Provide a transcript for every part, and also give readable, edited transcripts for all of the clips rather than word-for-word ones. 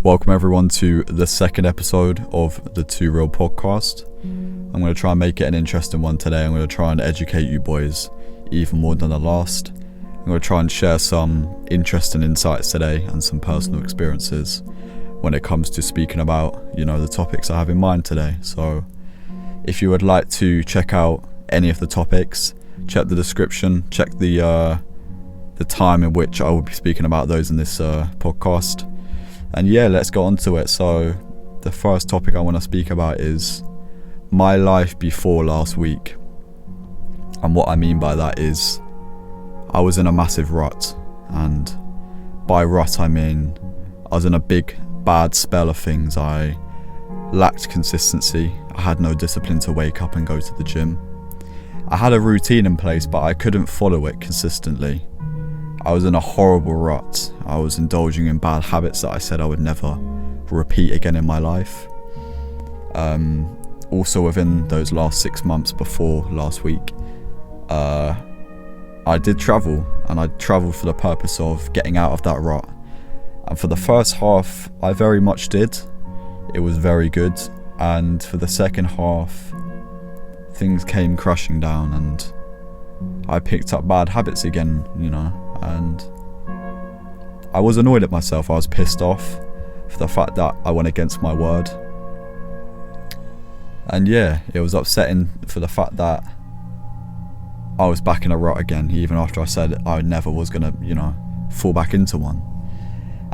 Welcome everyone to the second episode of the Two Real podcast. I'm going to try and make it an interesting one today. I'm going to try and educate you boys even more than the last. I'm going to try and share some interesting insights today and some personal experiences when it comes to speaking about, the topics I have in mind today. So if you would like to check out any of the topics, check the description, check the time in which I will be speaking about those in this podcast. And yeah, let's go on to it. So the first topic I want to speak about is my life before last week. And what I mean by that is I was in a massive rut. And by rut, I mean I was in a big, bad spell of things. I lacked consistency. I had no discipline to wake up and go to the gym. I had a routine in place, but I couldn't follow it consistently. I was in a horrible rut. I was indulging in bad habits that I said I would never repeat again in my life. Also within those last 6 months before last week, I did travel, and I travelled for the purpose of getting out of that rut. And for the first half, I very much did. It was very good. And for the second half, things came crashing down and I picked up bad habits again, and I was annoyed at myself. I was pissed off for the fact that I went against my word. And yeah, it was upsetting for the fact that I was back in a rut again, even after I said I never was gonna, fall back into one.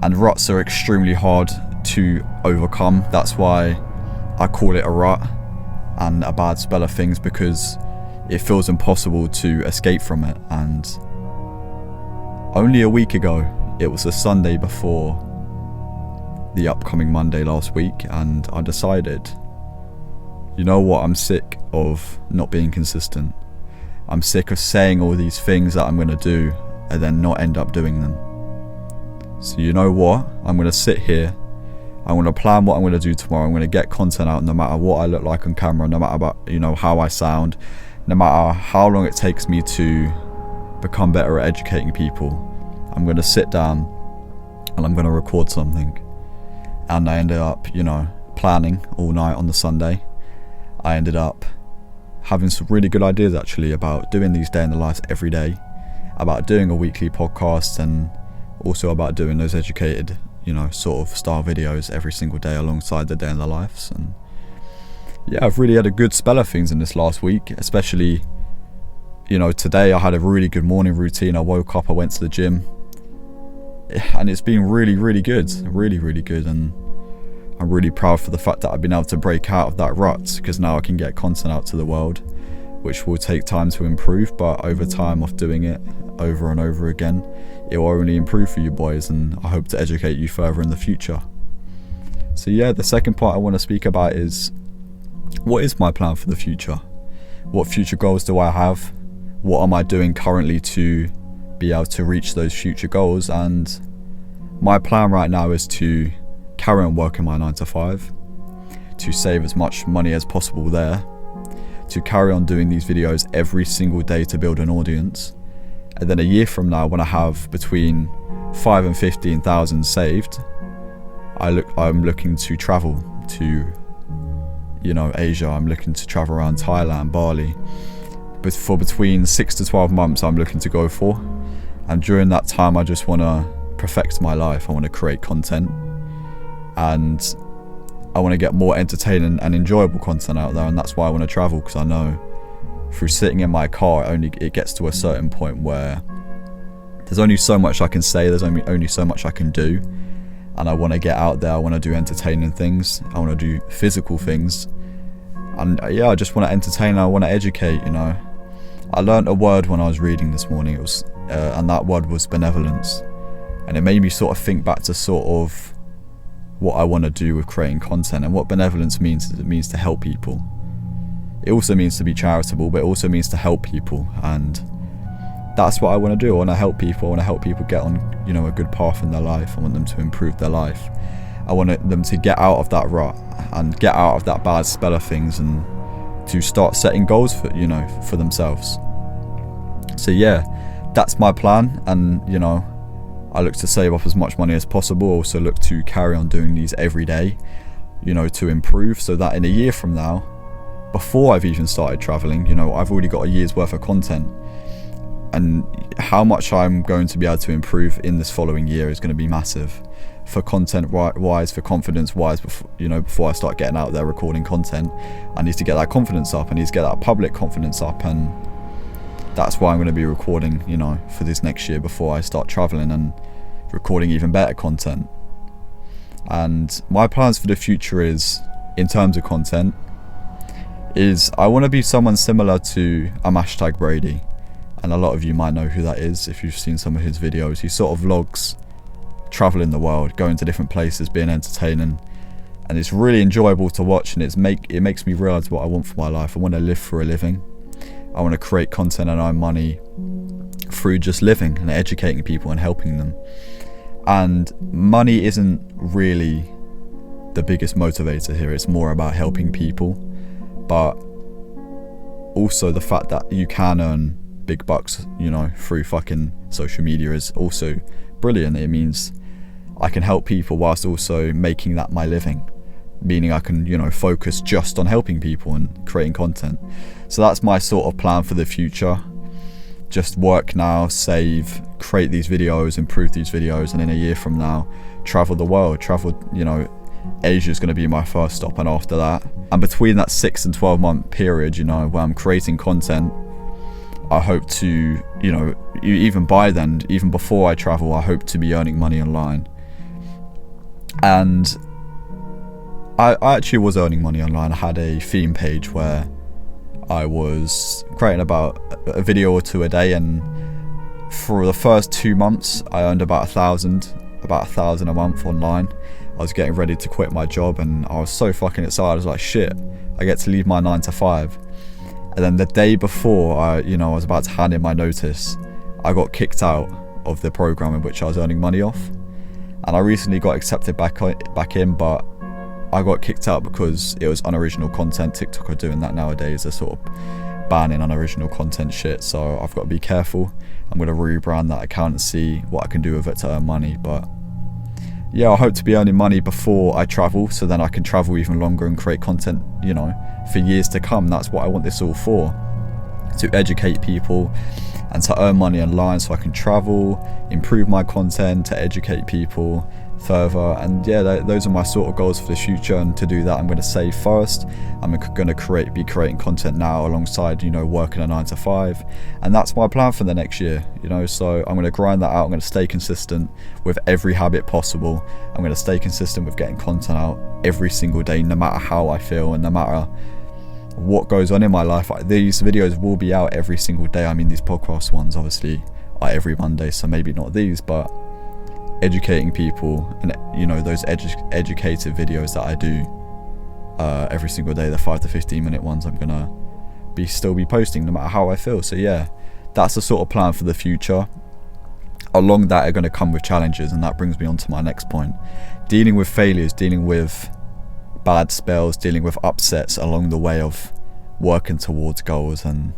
And ruts are extremely hard to overcome. That's why I call it a rut and a bad spell of things, because it feels impossible to escape from it. And only a week ago, it was the Sunday before the upcoming Monday last week, and I decided, you know what, I'm sick of not being consistent. I'm sick of saying all these things that I'm going to do and then not end up doing them. So you know what, I'm going to sit here, I'm going to plan what I'm going to do tomorrow. I'm going to get content out no matter what I look like on camera, no matter about, how I sound, no matter how long it takes me to become better at educating people. I'm going to sit down and I'm going to record something. And I ended up, planning all night on the Sunday. I ended up having some really good ideas actually about doing these day in the lives every day, about doing a weekly podcast, and also about doing those educated, sort of style videos every single day alongside the day in the lives. And yeah, I've really had a good spell of things in this last week, especially, today I had a really good morning routine. I woke up, I went to the gym, and it's been really, really good, really, really good. And I'm really proud for the fact that I've been able to break out of that rut, because now I can get content out to the world, which will take time to improve, but over time of doing it over and over again, it will only improve for you boys, and I hope to educate you further in the future. So yeah, the second part I want to speak about is, what is my plan for the future? What future goals do I have? What am I doing currently to be able to reach those future goals? And my plan right now is to carry on working my 9 to 5, to save as much money as possible there, to carry on doing these videos every single day to build an audience. And then a year from now, when I have between 5 and 15,000 saved, I'm looking to travel to Asia. I'm looking to travel around Thailand, Bali. But for between 6 to 12 months, I'm looking to go for. And during that time, I just want to perfect my life. I want to create content. And I want to get more entertaining and enjoyable content out there. And that's why I want to travel, because I know through sitting in my car, it gets to a certain point where there's only so much I can say, there's only so much I can do. And I want to get out there, I want to do entertaining things, I want to do physical things. And yeah, I just want to entertain, I want to educate, I learned a word when I was reading this morning, and that word was benevolence. And it made me sort of think back to sort of what I want to do with creating content. And what benevolence means is it means to help people. It also means to be charitable, but it also means to help people. And that's what I want to do. I want to help people. I want to help people get on, a good path in their life. I want them to improve their life. I want them to get out of that rut and get out of that bad spell of things, and to start setting goals for themselves. So yeah, that's my plan. And I look to save up as much money as possible. Also look to carry on doing these every day, you know, to improve, so that in a year from now, before I've even started traveling, you know, I've already got a year's worth of content. And how much I'm going to be able to improve in this following year is going to be massive. For content wise, for confidence wise, before I start getting out there recording content, I need to get that confidence up. I need to get that public confidence up, and that's why I'm going to be recording, you know, for this next year before I start traveling and recording even better content. And my plans for the future is, in terms of content, is I want to be someone similar to a # Brady. And a lot of you might know who that is if you've seen some of his videos. He sort of vlogs traveling the world, going to different places, being entertaining, and it's really enjoyable to watch, and it makes me realize what I want for my life. I want to live for a living. I want to create content and earn money through just living and educating people and helping them. And money isn't really the biggest motivator here. It's more about helping people, but also the fact that you can earn big bucks, you know, through fucking social media is also brilliant. It means I can help people whilst also making that my living, meaning I can, you know, focus just on helping people and creating content. So that's my sort of plan for the future. Just work now, save, create these videos, improve these videos, and in a year from now, travel the world. You know, Asia is going to be my first stop, and after that, and between that 6 and 12 month period, you know, where I'm creating content, I hope to, you know, even by then, even before I travel, I hope to be earning money online. And I actually was earning money online. I had a theme page where I was creating about a video or two a day, and for the first 2 months I earned about $1,000 a month online. I was getting ready to quit my job, and I was so fucking excited. I was like, shit, I get to leave my 9 to 5. And then the day before I was about to hand in my notice, I got kicked out of the program in which I was earning money off. And I recently got accepted back in, but I got kicked out because it was unoriginal content. TikTok are doing that nowadays. They're sort of banning unoriginal content shit. So I've got to be careful. I'm going to rebrand that account and see what I can do with it to earn money. But yeah, I hope to be earning money before I travel, so then I can travel even longer and create content, you know, for years to come. That's what I want this all for, to educate people and to earn money online, so I can travel, improve my content, to educate people further. And yeah, those are my sort of goals for the future. And to do that, I'm going to save first. I'm going to be creating content now alongside, you know, working a 9 to 5, and that's my plan for the next year, you know. So I'm going to grind that out. I'm going to stay consistent with every habit possible. I'm going to stay consistent with getting content out every single day, no matter how I feel and no matter what goes on in my life. These videos will be out every single day. I mean, these podcast ones obviously are every Monday, so maybe not these, but educating people and, you know, those educative videos that I do every single day, the 5 to 15 minute ones, I'm gonna still be posting no matter how I feel. So yeah, that's the sort of plan for the future. Along that are going to come with challenges, and that brings me on to my next point: dealing with failures, dealing with bad spells, dealing with upsets along the way of working towards goals. And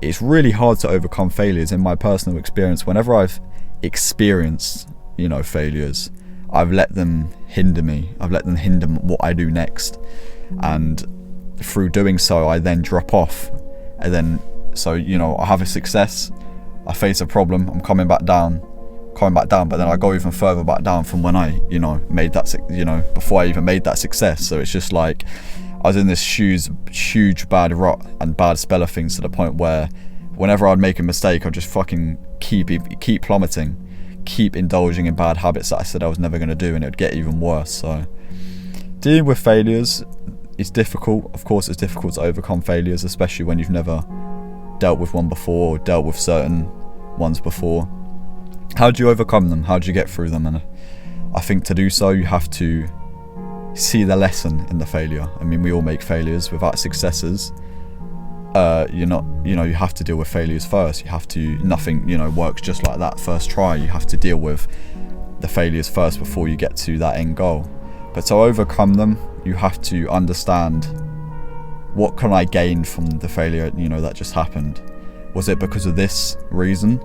it's really hard to overcome failures. In my personal experience, whenever I've experienced, you know, failures, I've let them hinder me. I've let them hinder what I do next, and through doing so, I then drop off. And then, so, you know, I have a success, I face a problem, I'm coming back down, but then I go even further back down from when I, you know, made that, you know, before I even made that success. So it's just like I was in this huge bad rut and bad spell of things, to the point where whenever I'd make a mistake, I'd just fucking keep plummeting, keep indulging in bad habits that I said I was never going to do, and it would get even worse. So dealing with failures is difficult. Of course, it's difficult to overcome failures, especially when you've never dealt with one before, or dealt with certain ones before. How do you overcome them? How do you get through them? And I think to do so, you have to see the lesson in the failure. I mean, we all make failures. Without successes, you have to deal with failures first. Nothing, you know, works just like that first try. You have to deal with the failures first before you get to that end goal. But to overcome them, you have to understand, what can I gain from the failure, you know, that just happened? Was it because of this reason?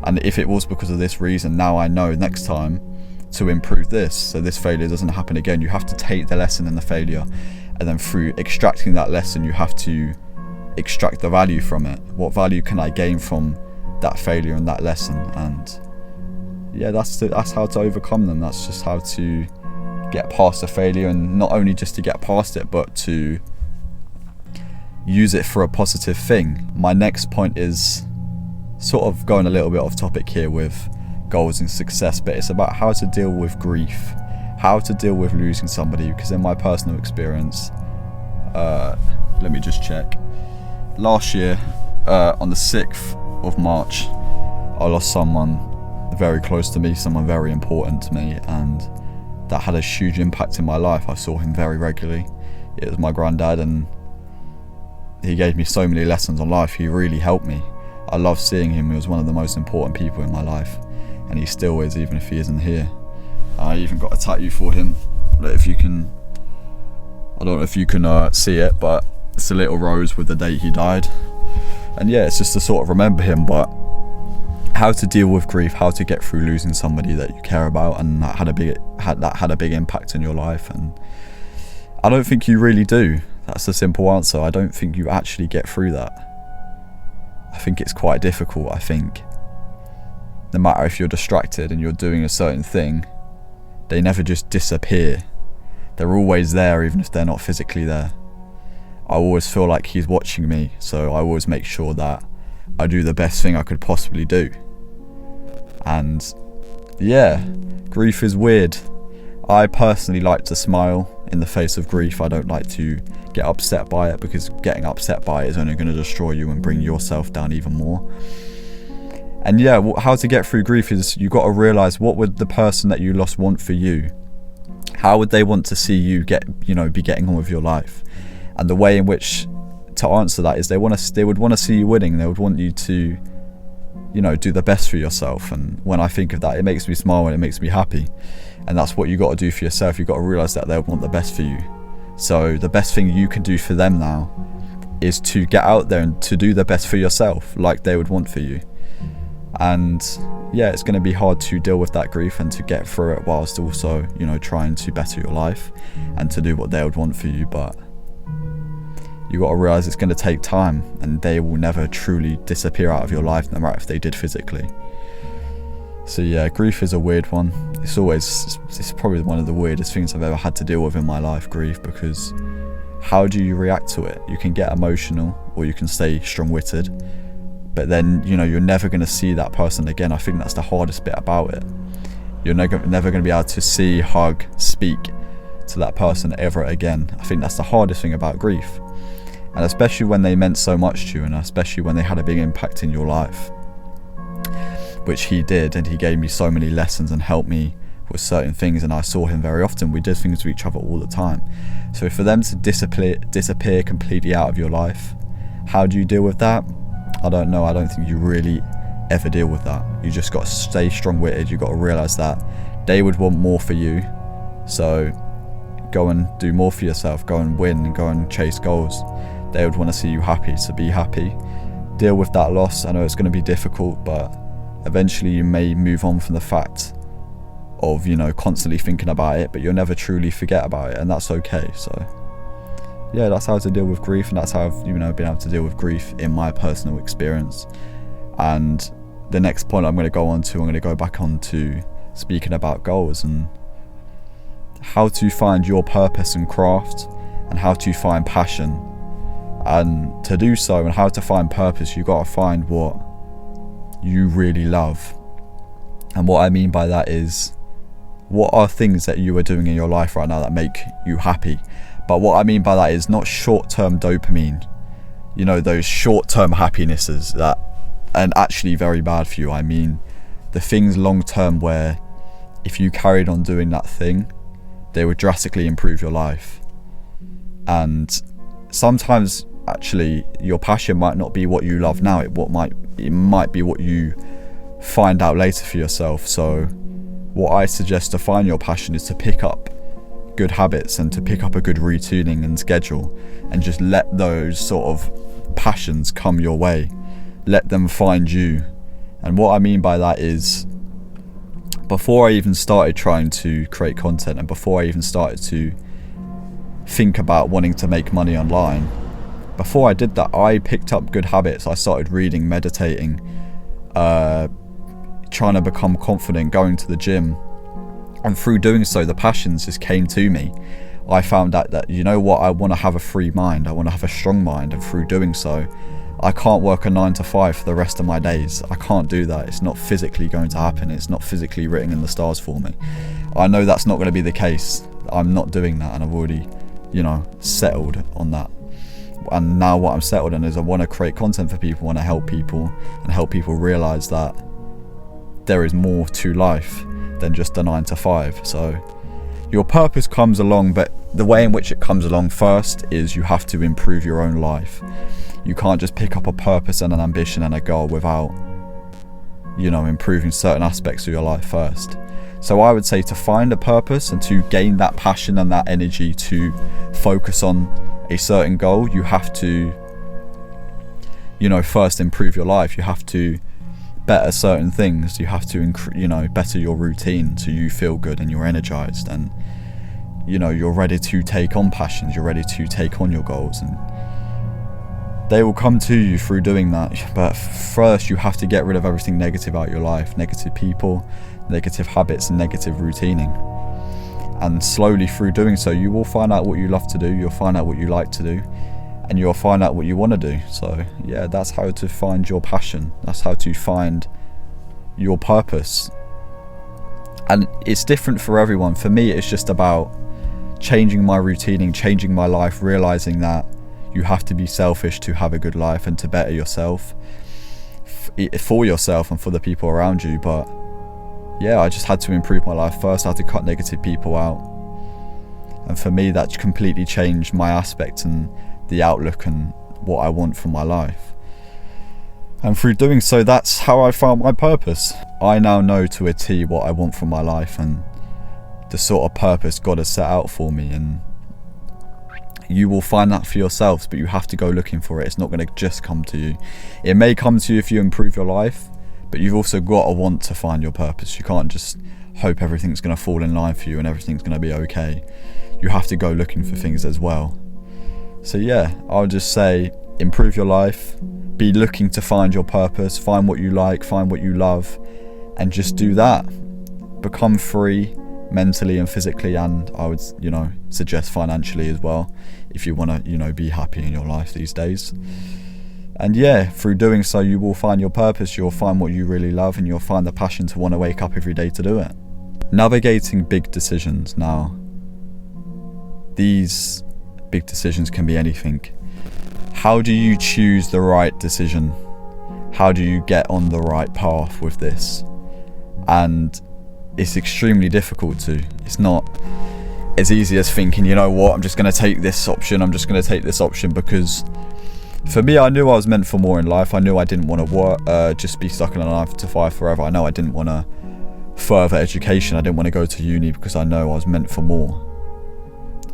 And if it was because of this reason, now I know next time to improve this, so this failure doesn't happen again. You have to take the lesson in the failure, and then through extracting that lesson, you have to extract the value from it. What value can I gain from that failure and that lesson? And yeah, that's how to overcome them. That's just how to get past a failure, and not only just to get past it, but to use it for a positive thing. My next point is sort of going a little bit off topic here with goals and success, but it's about how to deal with grief, how to deal with losing somebody. Because in my personal experience, let me just check. Last year, on the 6th of March, I lost someone very close to me, someone very important to me, and that had a huge impact in my life. I saw him very regularly. It was my granddad, and he gave me so many lessons on life. He really helped me. I love seeing him. He was one of the most important people in my life, and he still is, even if he isn't here. I even got a tattoo for him. If you can, I don't know if you can see it, but it's a little rose with the date he died. And yeah, it's just to sort of remember him, but how to deal with grief, how to get through losing somebody that you care about and that had a big impact in your life. And I don't think you really do. That's the simple answer. I don't think you actually get through that. I think it's quite difficult. I think no matter if you're distracted and you're doing a certain thing, they never just disappear. They're always there, even if they're not physically there. I always feel like he's watching me, so I always make sure that I do the best thing I could possibly do. And yeah, grief is weird. I personally like to smile in the face of grief. I don't like to get upset by it, because getting upset by it is only going to destroy you and bring yourself down even more. And yeah, how to get through grief is you got to realize, what would the person that you lost want for you? How would they want to see you be getting on with your life? And the way in which to answer that is they would want to see you winning. They would want you to do the best for yourself. And when I think of that, it makes me smile and it makes me happy. And that's what you got to do for yourself. You got to realize that they want the best for you. So the best thing you can do for them now is to get out there and to do the best for yourself, like they would want for you. And yeah, it's going to be hard to deal with that grief and to get through it whilst also trying to better your life and to do what they would want for you. But you got to realize it's going to take time, and they will never truly disappear out of your life, no matter if they did physically. So yeah, grief is a weird one. It's probably one of the weirdest things I've ever had to deal with in my life, grief, because how do you react to it? You can get emotional or you can stay strong-witted, but then you're never going to see that person again. I think that's the hardest bit about it. You're never going to be able to see, hug, speak to that person ever again. I think that's the hardest thing about grief. And especially when they meant so much to you, and especially when they had a big impact in your life, which he did. And he gave me so many lessons and helped me with certain things, and I saw him very often. We did things to each other all the time. So for them to disappear completely out of your life, how do you deal with that? I don't know. I don't think you really ever deal with that. You just got to stay strong-witted. You got to realize that they would want more for you, so go and do more for yourself. Go and win and go and chase goals. They would want to see you happy, so be happy. Deal with that loss. I know it's going to be difficult, but eventually you may move on from the fact of constantly thinking about it, but you'll never truly forget about it, and that's okay. So yeah, that's how to deal with grief, and that's how I've been able to deal with grief in my personal experience. And the next point I'm going to go back on to speaking about goals and how to find your purpose and craft, and how to find passion. And to do so, and how to find purpose, you got to find what you really love. And what I mean by that is, what are things that you are doing in your life right now that make you happy? But what I mean by that is not short-term dopamine, those short-term happinesses that are actually very bad for you. I mean the things long-term where if you carried on doing that thing, they would drastically improve your life. And sometimes actually your passion might not be what you love now. It might be what you find out later for yourself. So what I suggest to find your passion is to pick up good habits and to pick up a good routine and schedule, and just let those sort of passions come your way. Let them find you And what I mean by that is, before I even started trying to create content, and before I even started to think about wanting to make money online, before I did that, I picked up good habits. I started reading, meditating, trying to become confident, going to the gym. And through doing so, the passions just came to me. I found out that, you know what, I want to have a free mind. I want to have a strong mind. And through doing so, I can't work a 9 to 5 for the rest of my days. I can't do that. It's not physically going to happen. It's not physically written in the stars for me. I know that's not going to be the case. I'm not doing that, and I've already, settled on that. And now what I'm settled on is I want to create content for people, want to help people, and help people realize that there is more to life than just a 9 to 5. So your purpose comes along, but the way in which it comes along first is you have to improve your own life. You can't just pick up a purpose and an ambition and a goal without, improving certain aspects of your life first. So I would say, to find a purpose and to gain that passion and that energy to focus on a certain goal, you have to, first improve your life. You have to better certain things. You have to, better your routine so you feel good and you're energized, and, you're ready to take on passions. You're ready to take on your goals, and they will come to you through doing that. But first, you have to get rid of everything negative out of your life, negative people, negative habits, and negative routining. And slowly through doing so, you will find out what you love to do, you'll find out what you like to do, and you'll find out what you want to do. So yeah, that's how to find your passion. That's how to find your purpose. And it's different for everyone. For me, it's just about changing my routining, changing my life, realizing that you have to be selfish to have a good life and to better yourself, for yourself and for the people around you. But yeah, I just had to improve my life first. I had to cut negative people out. And for me, that completely changed my aspect and the outlook and what I want from my life. And through doing so, that's how I found my purpose. I now know to a T what I want from my life and the sort of purpose God has set out for me. And you will find that for yourselves, but you have to go looking for it. It's not going to just come to you. It may come to you if you improve your life, but you've also got to want to find your purpose. You can't just hope everything's going to fall in line for you and everything's going to be okay. You have to go looking for things as well. So yeah, I would just say, improve your life, be looking to find your purpose, find what you like, find what you love, and just do that. Become free mentally and physically, and I would, suggest financially as well, if you want to, be happy in your life these days. And yeah, through doing so, you will find your purpose, you'll find what you really love, and you'll find the passion to want to wake up every day to do it. Navigating big decisions. Now, these big decisions can be anything. How do you choose the right decision? How do you get on the right path with this? And it's extremely difficult to. It's not as easy as thinking, I'm just going to take this option, because for me, I knew I was meant for more in life. I knew I didn't want to work, just be stuck in a 9 to 5 forever. I know I didn't want to further education. I didn't want to go to uni because I know I was meant for more.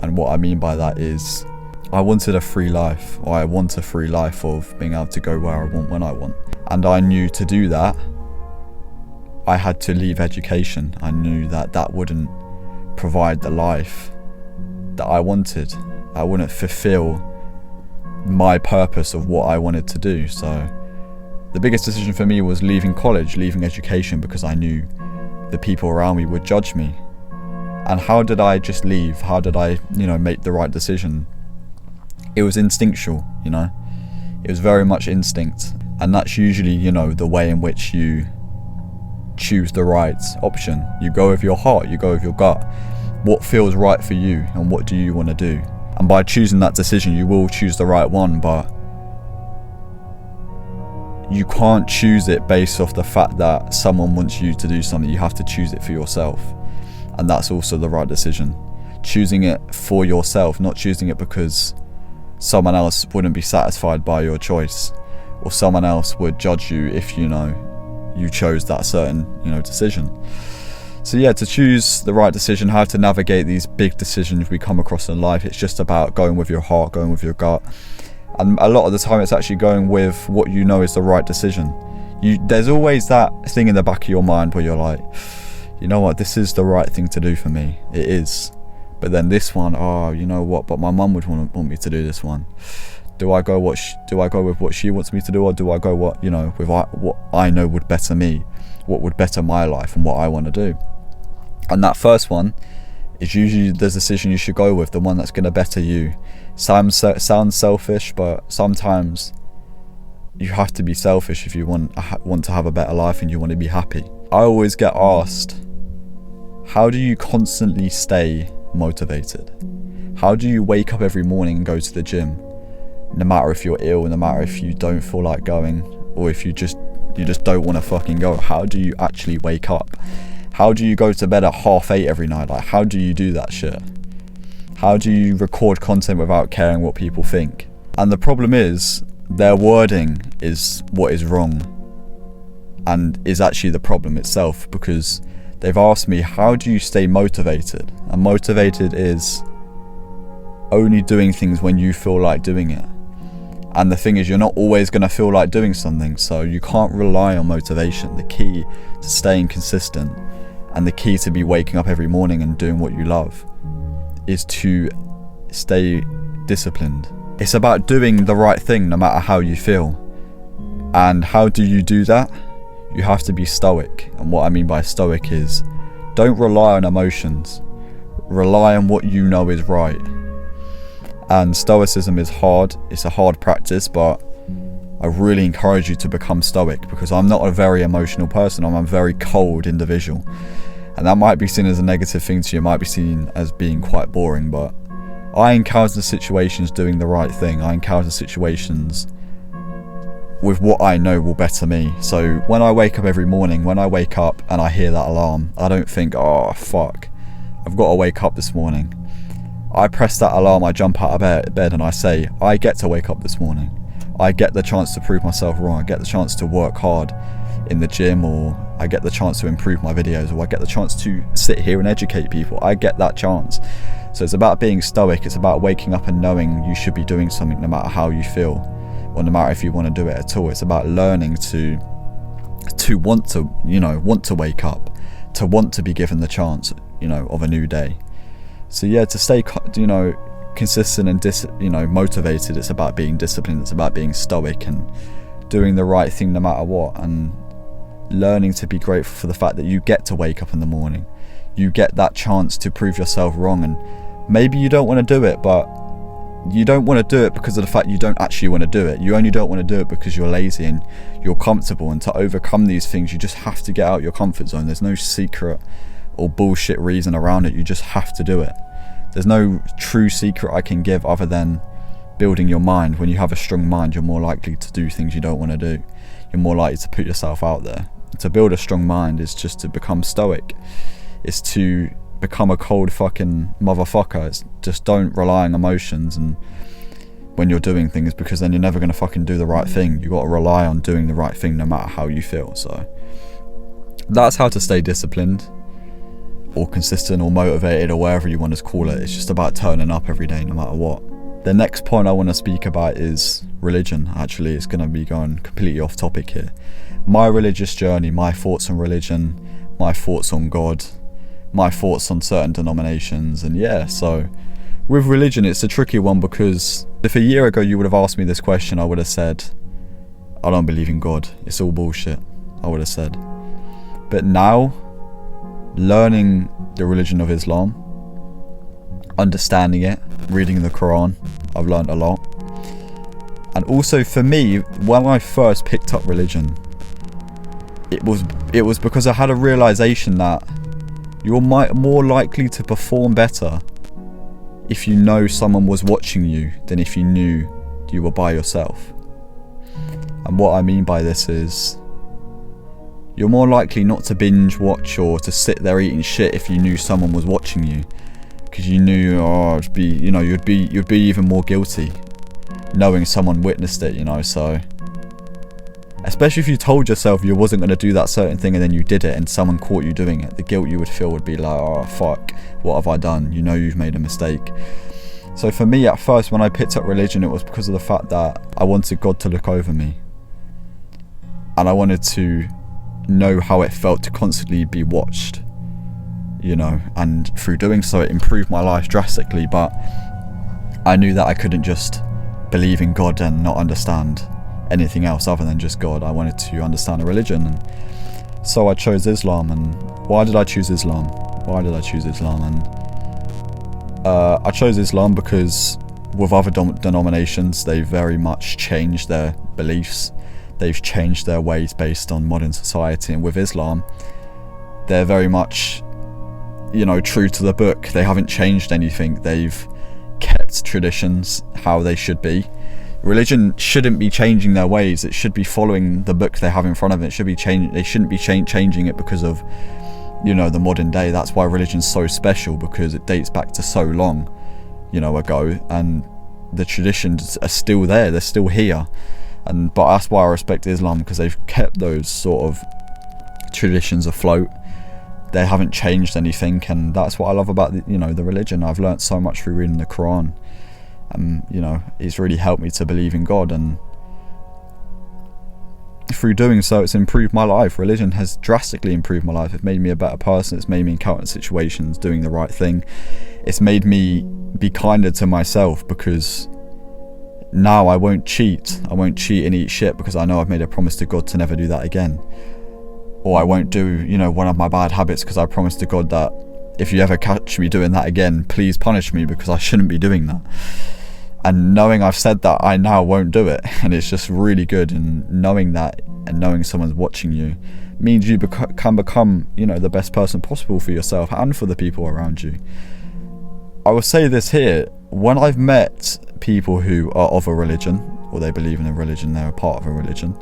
And what I mean by that is, I wanted a free life, or I want a free life of being able to go where I want when I want. And I knew to do that, I had to leave education. I knew that that wouldn't provide the life that I wanted. I wouldn't fulfill my purpose of what I wanted to do. So the biggest decision for me was leaving college, leaving education, because I knew the people around me would judge me. And how did I just leave? How did I, make the right decision? It was instinctual, It was very much instinct. And that's usually, the way in which you choose the right option. You go with your heart, you go with your gut. What feels right for you and what do you want to do? And by choosing that decision, you will choose the right one, but you can't choose it based off the fact that someone wants you to do something. You have to choose it for yourself. And that's also the right decision. Choosing it for yourself, not choosing it because someone else wouldn't be satisfied by your choice, or someone else would judge you if you chose that certain decision. So yeah, to choose the right decision, how to navigate these big decisions we come across in life, it's just about going with your heart, going with your gut. And a lot of the time it's actually going with what is the right decision. There's always that thing in the back of your mind where you're like, you know what, this is the right thing to do for me. It is. But then this one, you know what, but my mum would want me to do this one. Do I go with what she wants me to do, or do I go with what I know would better me, what would better my life and what I want to do? And that first one is usually the decision you should go with, the one that's going to better you. Sounds selfish, but sometimes you have to be selfish if you want to have a better life and you want to be happy. I always get asked, how do you constantly stay motivated? How do you wake up every morning and go to the gym? No matter if you're ill, no matter if you don't feel like going, or if you just don't want to fucking go. How do you actually wake up? How do you go to bed at 8:30 every night? Like, how do you do that shit? How do you record content without caring what people think? And the problem is, their wording is what is wrong, and is actually the problem itself, because they've asked me, how do you stay motivated? And motivated is only doing things when you feel like doing it. And the thing is, you're not always going to feel like doing something, so you can't rely on motivation. The key to staying consistent and the key to be waking up every morning and doing what you love is to stay disciplined. It's about doing the right thing no matter how you feel. And how do you do that? You have to be stoic. And what I mean by stoic is, don't rely on emotions. Rely on what you know is right. And stoicism is hard. It's a hard practice, but I really encourage you to become stoic, because I'm not a very emotional person. I'm a very cold individual. And that might be seen as a negative thing to you. It might be seen as being quite boring, but I encounter situations doing the right thing. I encounter situations with what I know will better me. So when I wake up every morning, when I wake up and I hear that alarm, I don't think, oh fuck, I've got to wake up this morning. I press that alarm, I jump out of bed and I say, I get to wake up this morning. I get the chance to prove myself wrong. I get the chance to work hard in the gym, or I get the chance to improve my videos, or I get the chance to sit here and educate people. I get that chance. So it's about being stoic. It's about waking up and knowing you should be doing something no matter how you feel, or no matter if you want to do it at all. It's about learning to want to wake up, to want to be given the chance, of a new day. So yeah, to stay, consistent and motivated, it's about being disciplined. It's about being stoic and doing the right thing no matter what, and learning to be grateful for the fact that you get to wake up in the morning. You get that chance to prove yourself wrong, and maybe you don't want to do it, but you don't want to do it because of the fact you don't actually want to do it. You only don't want to do it because you're lazy and you're comfortable. And to overcome these things, you just have to get out your comfort zone. There's no secret or bullshit reason around it. You just have to do it. There's no true secret I can give other than building your mind. When you have a strong mind, you're more likely to do things you don't want to do. You're more likely to put yourself out there. To build a strong mind is just to become stoic. It's to become a cold fucking motherfucker. It's just don't rely on emotions and when you're doing things, because then you're never going to fucking do the right thing. You got to rely on doing the right thing no matter how you feel. So that's how to stay disciplined, or consistent, or motivated, or whatever you want to call it. It's just about turning up every day no matter what. The next point I want to speak about is religion. Actually, it's going to be going completely off topic here. My religious journey, my thoughts on religion, my thoughts on God, my thoughts on certain denominations. And yeah, so with religion, it's a tricky one, because if a year ago you would have asked me this question, I would have said, I don't believe in God. It's all bullshit, I would have said. But now, learning the religion of Islam, understanding it, reading the Quran, I've learned a lot. And also for me, when I first picked up religion, it was because I had a realization that you're more likely to perform better if you know someone was watching you than if you knew you were by yourself. And what I mean by this is, you're more likely not to binge watch or to sit there eating shit if you knew someone was watching you, because you knew, you'd be even more guilty knowing someone witnessed it, so especially if you told yourself you wasn't going to do that certain thing and then you did it and someone caught you doing it, the guilt you would feel would be like, oh fuck, what have I done? You've made a mistake. So for me, at first, when I picked up religion, it was because of the fact that I wanted God to look over me. and I wanted to know how it felt to constantly be watched, you know, and through doing so it improved my life drastically. But I knew that I couldn't just believe in God and not understand anything else other than just God. I wanted to understand a religion, and so I chose Islam. And why did I choose Islam? And I chose Islam because with other denominations, they very much changed their beliefs. They've changed their ways based on modern society, and with Islam, they're very much, you know, true to the book. They haven't changed anything. They've kept traditions how they should be. Religion shouldn't be changing their ways. It should be following the book they have in front of it. It should be they shouldn't be changing it because of, you know, the modern day. That's why religion's so special, because it dates back to so long, you know, ago, and the traditions are still there. They're still here. But that's why I respect Islam, because they've kept those sort of traditions afloat. They haven't changed anything, and that's what I love about the religion. I've learnt so much through reading the Quran, and you know, it's really helped me to believe in God, and through doing so it's improved my life. Religion has drastically improved my life. It's made me a better person. It's made me encounter situations doing the right thing. It's made me be kinder to myself, because now I won't cheat and eat shit because I know I've made a promise to God to never do that again. Or I won't do, you know, one of my bad habits because I promised to God that if you ever catch me doing that again, please punish me, because I shouldn't be doing that. And knowing I've said that, I now won't do it. And it's just really good. And knowing that, and knowing someone's watching you, means you can become, you know, the best person possible for yourself and for the people around you. I will say this here: when I've met people who are of a religion, or they believe in a religion, they're a part of a religion,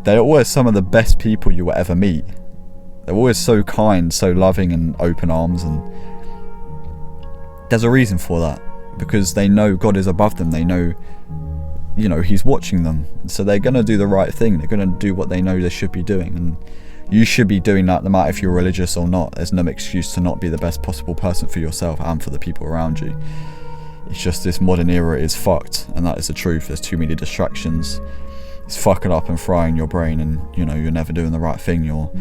they're always some of the best people you will ever meet. They're always so kind, so loving, and open arms, and there's a reason for that, because they know God is above them. They know, you know, He's watching them, so they're going to do the right thing. They're going to do what they know they should be doing, and you should be doing that no matter if you're religious or not. There's no excuse to not be the best possible person for yourself and for the people around you. It's just this modern era is fucked, and that is the truth. There's too many distractions. It's fucking up and frying your brain, and you know, you're never doing the right thing. You're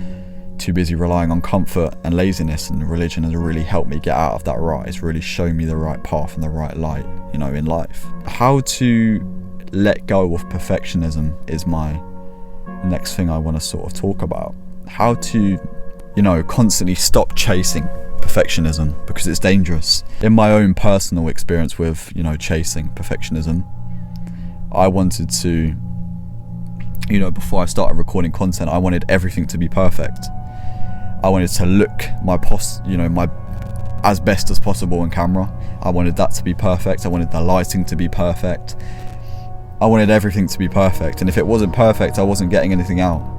too busy relying on comfort and laziness, and religion has really helped me get out of that rut. It's really shown me the right path and the right light, you know, in life. How to let go of perfectionism is my next thing I want to sort of talk about. How to, you know, constantly stop chasing perfectionism, because it's dangerous. In my own personal experience with, you know, chasing perfectionism, I wanted to, you know, before I started recording content, I wanted everything to be perfect. I wanted to look my as best as possible on camera. I wanted that to be perfect. I wanted the lighting to be perfect. I wanted everything to be perfect, and if it wasn't perfect, I wasn't getting anything out.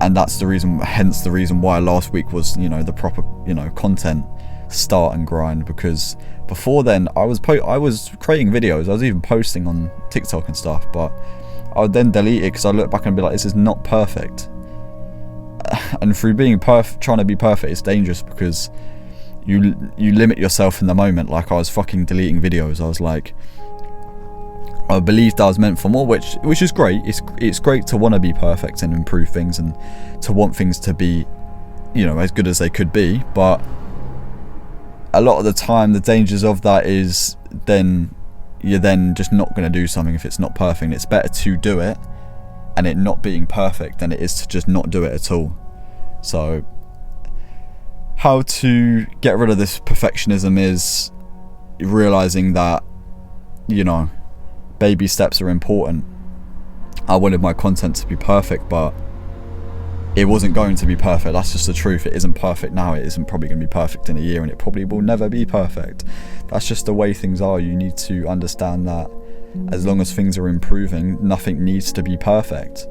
And that's the reason, hence the reason why last week was, you know, the proper, you know, content start and grind, because before then I was creating videos. I was even posting on TikTok and stuff, but I would then delete it because I look back and be like, this is not perfect. And through being trying to be perfect, it's dangerous, because you limit yourself in the moment. Like, I was fucking deleting videos. I was like, I believed I was meant for more, which is great. It's great to want to be perfect and improve things, and to want things to be, you know, as good as they could be. But a lot of the time, the dangers of that is then you're then just not going to do something if it's not perfect. It's better to do it and it not being perfect than it is to just not do it at all. So how to get rid of this perfectionism is realizing that, you know, baby steps are important. I wanted my content to be perfect, but it wasn't going to be perfect. That's just the truth. It isn't perfect now. It isn't probably going to be perfect in a year, and it probably will never be perfect. That's just the way things are. You need to understand that as long as things are improving, nothing needs to be perfect.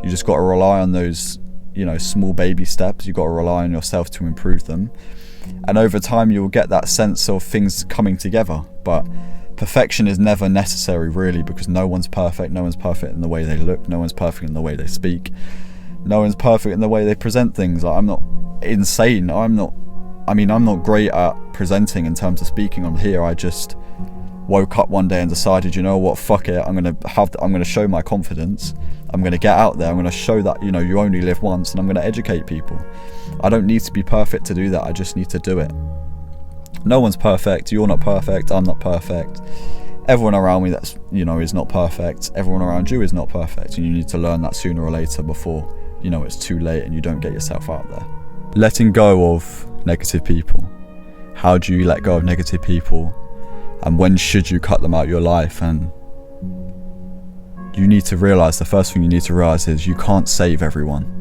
You just got to rely on those, you know, small baby steps. You've got to rely on yourself to improve them, and over time you'll get that sense of things coming together. But perfection is never necessary, really, because no one's perfect. No one's perfect in the way they look. No one's perfect in the way they speak. No one's perfect in the way they present things. Like, I'm not insane. I'm not great at presenting in terms of speaking on here. I just woke up one day and decided, you know what, fuck it. I'm gonna show my confidence. I'm going to get out there. I'm going to show that, you know, you only live once, and I'm going to educate people. I don't need to be perfect to do that. I just need to do it. No one's perfect. You're not perfect. I'm not perfect. Everyone around me that's, you know, is not perfect. Everyone around you is not perfect. And you need to learn that sooner or later before, you know, it's too late and you don't get yourself out there. Letting go of negative people. How do you let go of negative people? And when should you cut them out of your life? And you need to realise, the first thing you need to realise is you can't save everyone.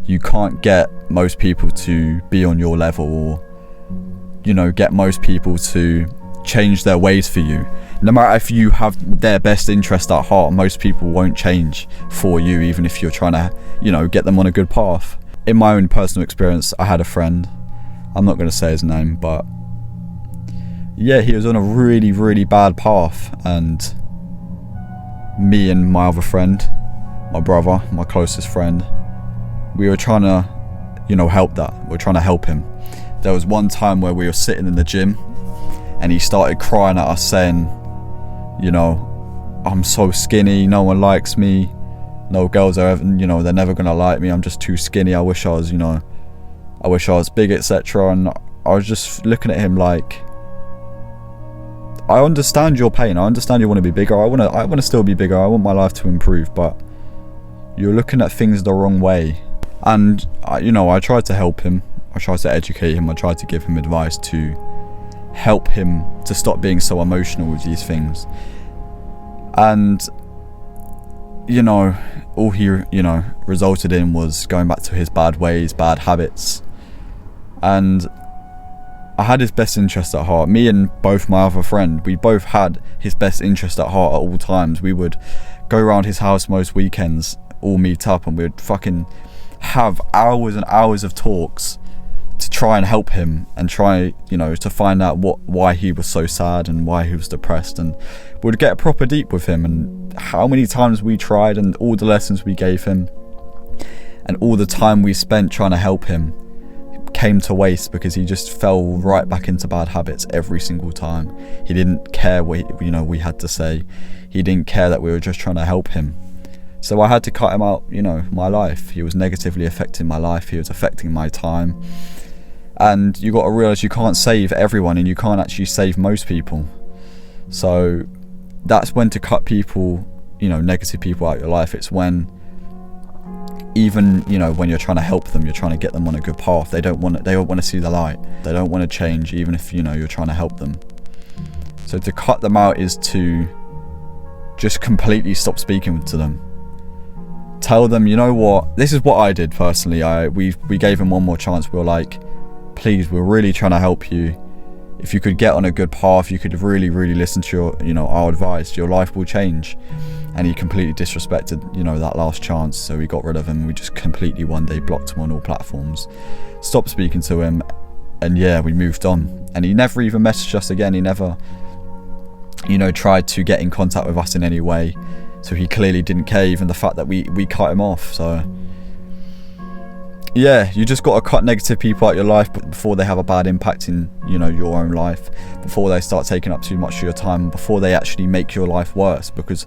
You can't get most people to be on your level, or, you know, get most people to change their ways for you. No matter if you have their best interest at heart, most people won't change for you, even if you're trying to, you know, get them on a good path. In my own personal experience, I had a friend, I'm not going to say his name, but yeah, he was on a really, really bad path, and me and my other friend, my brother, my closest friend, we were trying to, you know, help that. We were trying to help him. There was one time where we were sitting in the gym and he started crying at us saying, you know, I'm so skinny, no one likes me, no girls are ever, you know, they're never gonna like me, I'm just too skinny, I wish I was, you know, I wish I was big, etc. And I was just looking at him like, I understand your pain, I understand you want to be bigger, I want to still be bigger, I want my life to improve, but you're looking at things the wrong way. And you know, I tried to help him, I tried to educate him, I tried to give him advice to help him to stop being so emotional with these things. And you know, all he, you know, resulted in was going back to his bad ways, bad habits. And I had his best interest at heart. Me and both my other friend, we both had his best interest at heart at all times. We would go around his house most weekends, all meet up, and we'd fucking have hours and hours of talks to try and help him and try, you know, to find out why he was so sad and why he was depressed, and we'd get proper deep with him, and how many times we tried, and all the lessons we gave him and all the time we spent trying to help him came to waste, because he just fell right back into bad habits every single time. He didn't care what, you know, we had to say. He didn't care that we were just trying to help him. So I had to cut him out, you know, my life. He was negatively affecting my life, he was affecting my time. And you got to realise you can't save everyone, and you can't actually save most people. So that's when to cut people, you know, negative people out of your life. It's when, even, you know, when you're trying to help them, you're trying to get them on a good path, they don't want to see the light, they don't want to change, even if, you know, you're trying to help them. So to cut them out is to just completely stop speaking to them. Tell them, you know what, this is what I did personally. We gave him one more chance. We were like, please, we're really trying to help you. If you could get on a good path, you could really, really listen to your, you know, our advice, your life will change. And he completely disrespected, you know, that last chance. So we got rid of him. We just completely one day blocked him on all platforms, stopped speaking to him, and yeah, we moved on. And he never even messaged us again. He never, you know, tried to get in contact with us in any way. So he clearly didn't care, even the fact that we cut him off. So yeah, you just got to cut negative people out of your life before they have a bad impact in, you know, your own life, before they start taking up too much of your time, before they actually make your life worse, because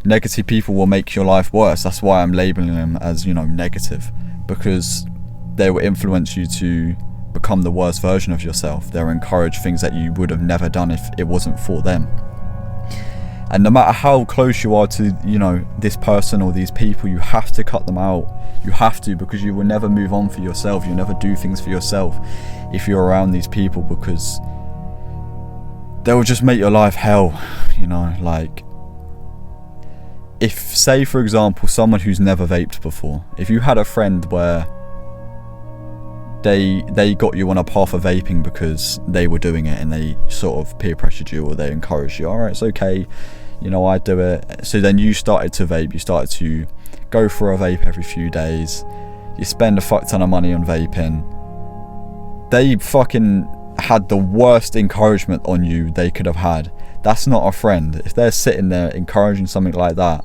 negative people will make your life worse. That's why I'm labeling them as, you know, negative, because they will influence you to become the worst version of yourself. They'll encourage things that you would have never done if it wasn't for them. And no matter how close you are to, you know, this person or these people, you have to cut them out. You have to, because you will never move on for yourself. You'll never do things for yourself if you're around these people, because they will just make your life hell, you know. Like, if, say for example, someone who's never vaped before, if you had a friend where they got you on a path of vaping because they were doing it and they sort of peer pressured you, or they encouraged you, alright, it's okay, you know, I do it. So then you started to vape, you started to go for a vape every few days, you spend a fuck ton of money on vaping. They fucking had the worst encouragement on you they could have had. That's not a friend. If they're sitting there encouraging something like that,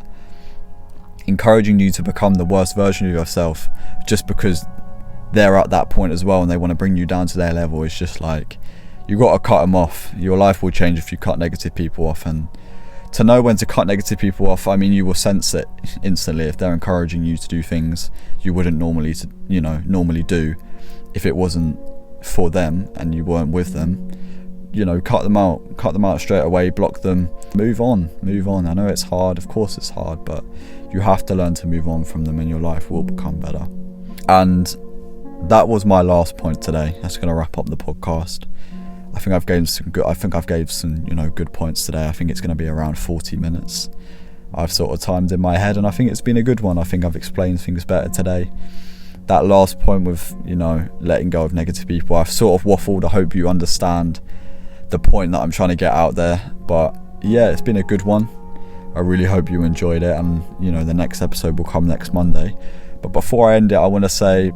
encouraging you to become the worst version of yourself just because they're at that point as well and they want to bring you down to their level, it's just like, you got to cut them off. Your life will change if you cut negative people off. And to know when to cut negative people off. I mean, you will sense it instantly if they're encouraging you to do things you wouldn't normally do if it wasn't for them and you weren't with them. Cut them out straight away, block them, move on. I know it's hard, of course it's hard, but you have to learn to move on from them and your life will become better. And that was my last point today. That's going to wrap up the podcast. I think I've gave some good points today. I think it's going to be around 40 minutes. I've sort of timed in my head, and I think it's been a good one. I think I've explained things better today. That last point with, letting go of negative people, I've sort of waffled. I hope you understand the point that I'm trying to get out there. But yeah, it's been a good one. I really hope you enjoyed it, and the next episode will come next Monday. But before I end it, I want to say,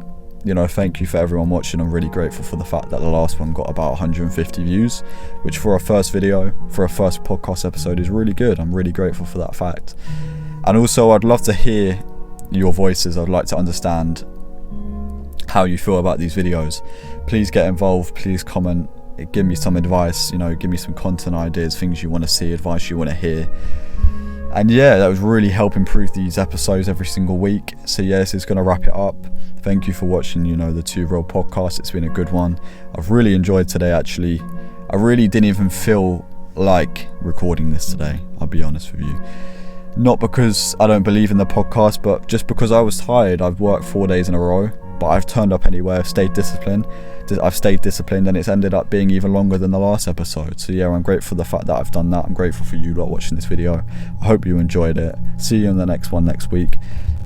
thank you for everyone watching. I'm really grateful for the fact that the last one got about 150 views, which for a first podcast episode is really good. I'm really grateful for that fact. And also, I'd love to hear your voices. I'd like to understand how you feel about these videos. Please get involved, please comment, give me some advice, give me some content ideas, things you want to see, advice you want to hear. And yeah, that would really help improve these episodes every single week. So yeah, this is going to wrap it up. Thank you for watching, the Two Real podcast. It's been a good one. I've really enjoyed today, actually. I really didn't even feel like recording this today, I'll be honest with you. Not because I don't believe in the podcast, but just because I was tired. I've worked 4 days in a row, but I've turned up anyway. I've stayed disciplined, and it's ended up being even longer than the last episode. So yeah, I'm grateful for the fact that I've done that. I'm grateful for you lot watching this video. I hope you enjoyed it. See you in the next one next week.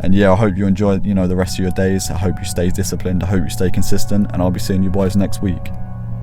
And yeah, I hope you enjoy the rest of your days. I hope you stay disciplined. I hope you stay consistent, and I'll be seeing you boys next week.